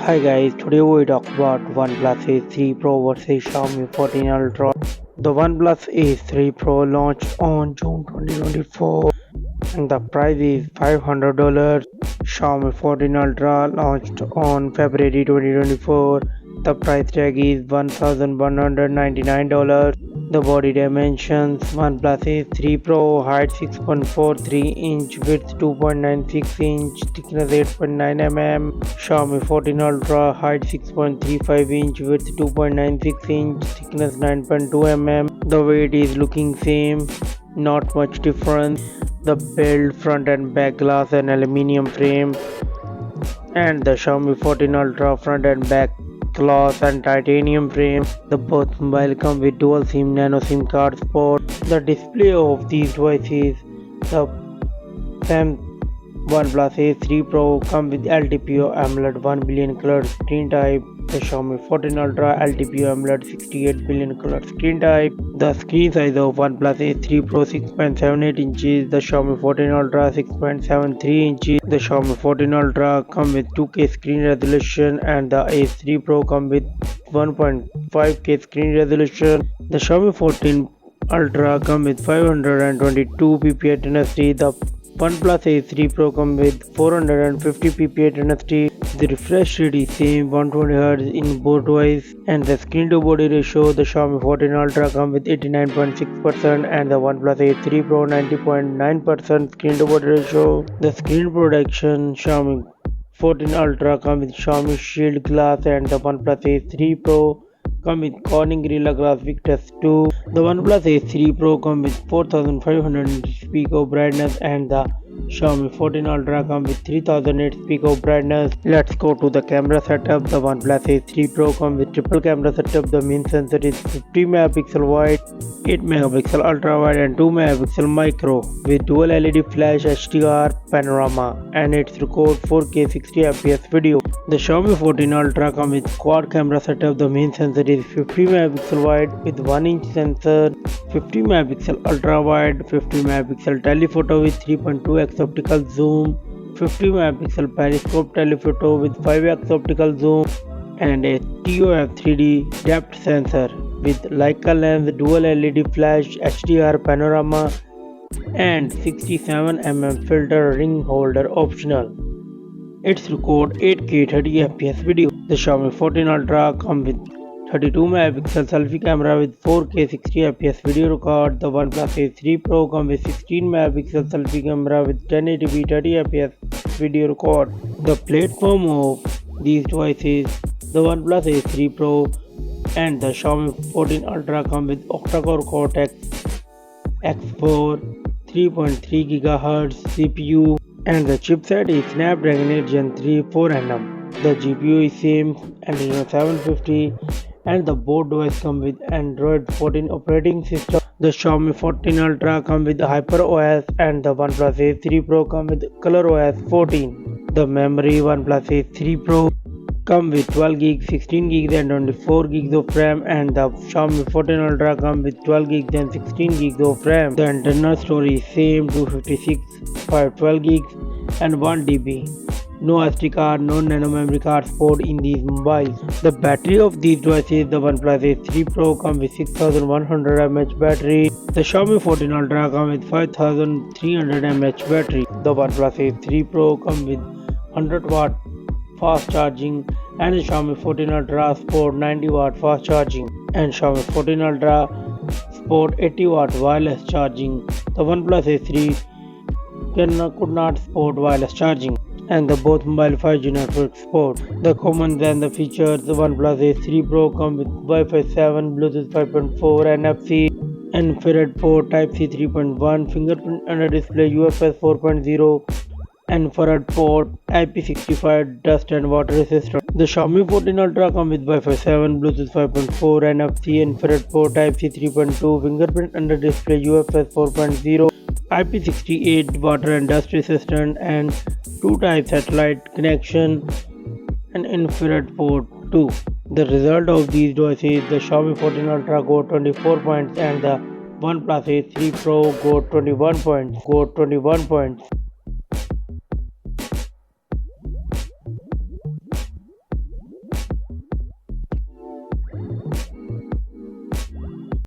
Hi guys, today we talk about OnePlus Ace 3 Pro versus Xiaomi 14 Ultra. The OnePlus Ace 3 Pro launched on June 2024 and the price is $500. Xiaomi 14 Ultra launched on February 2024. The price tag is $1,199. The body dimensions: OnePlus Ace 3 Pro, height 6.43 inch, width 2.96 inch, thickness 8.9 mm. Xiaomi 14 Ultra, height 6.35 inch, width 2.96 inch, thickness 9.2 mm. The weight is looking same, not much difference. The build: front and back glass and aluminium frame, and the Xiaomi 14 Ultra front and back glass and titanium frame. The both mobile come with dual SIM nano SIM card support. The display of these devices: the OnePlus Ace 3 Pro come with LTPO AMOLED 1 billion color screen type. The Xiaomi 14 Ultra LTPO AMOLED 68 billion color screen type. The screen size of OnePlus Ace 3 Pro 6.78 inches. The Xiaomi 14 Ultra 6.73 inches. The Xiaomi 14 Ultra come with 2K screen resolution and the Ace 3 Pro come with 1.5K screen resolution. The Xiaomi 14 Ultra come with 522 ppi density. The OnePlus Ace 3 Pro come with 450 ppi density. The refresh rate is same 120Hz in both devices, and the screen to body ratio: the Xiaomi 14 Ultra come with 89.6% and the OnePlus Ace 3 Pro 90.9% screen to body ratio. The screen protection: Xiaomi 14 Ultra come with Xiaomi Shield Glass and the OnePlus Ace 3 Pro come with Corning Gorilla Glass Victus 2. The OnePlus Ace 3 Pro come with 4500 peak of brightness and the Xiaomi 14 Ultra come with 3008 peak of brightness. Let's go to the camera setup. The OnePlus Ace 3 Pro come with triple camera setup. The main sensor is 50 megapixel wide, 8 megapixel ultra wide and 2 megapixel micro with dual LED flash HDR panorama, and it's record 4K 60 fps video. The Xiaomi 14 Ultra come with quad camera setup. The main sensor is 50 megapixel wide with 1 inch sensor, 50 megapixel ultra wide, 50 megapixel telephoto with 3.2x optical zoom, 50 megapixel periscope telephoto with 5x optical zoom, and a TOF 3D depth sensor with Leica lens, dual LED flash, HDR panorama, and 67mm filter ring holder optional. It's record 8K 30fps video. The Xiaomi 14 Ultra come with 32 megapixel selfie camera with 4K 60fps video record. The OnePlus Ace 3 Pro come with 16 megapixel selfie camera with 1080p 30fps video record. The platform of these devices: the OnePlus Ace 3 Pro and the Xiaomi 14 Ultra come with octa-core Cortex X4 3.3 GHz CPU, and the chipset is Snapdragon 8 Gen 3 4nm. The GPU is same Adreno 750, and the both devices come with Android 14 operating system. The Xiaomi 14 Ultra come with HyperOS and the OnePlus Ace 3 Pro come with ColorOS 14. The memory: OnePlus Ace 3 Pro come with 12 GB, 16 GB and 24 GB of RAM, and the Xiaomi 14 Ultra come with 12 GB and 16 GB of RAM. The internal storage is same 256, 512 GB and 1 TB. No SD card, no nano memory card support in these mobiles. The battery of these devices: the OnePlus Ace 3 Pro come with 6100 mAh battery. The Xiaomi 14 Ultra come with 5300 mAh battery. The OnePlus Ace 3 Pro come with 100 watt fast charging, and the Xiaomi 14 Ultra support 90 watt fast charging, and Xiaomi 14 Ultra support 80 watt wireless charging. The OnePlus Ace 3 could not support wireless charging, and the both mobile 5G network support. The commons and the features: the OnePlus Ace 3 Pro come with Wi-Fi 7, Bluetooth 5.4, NFC, infrared port, Type-C 3.1, fingerprint under display, UFS 4.0, infrared port, IP65 dust and water resistant. The Xiaomi 14 Ultra come with Wi-Fi 7, Bluetooth 5.4, NFC, infrared port, Type-C 3.2, fingerprint under display, UFS 4.0, IP68 water and dust resistant, and 2-type satellite connection and infrared port 2. The result of these devices: the Xiaomi 14 Ultra got 24 points and the OnePlus Ace 3 Pro got 21 points.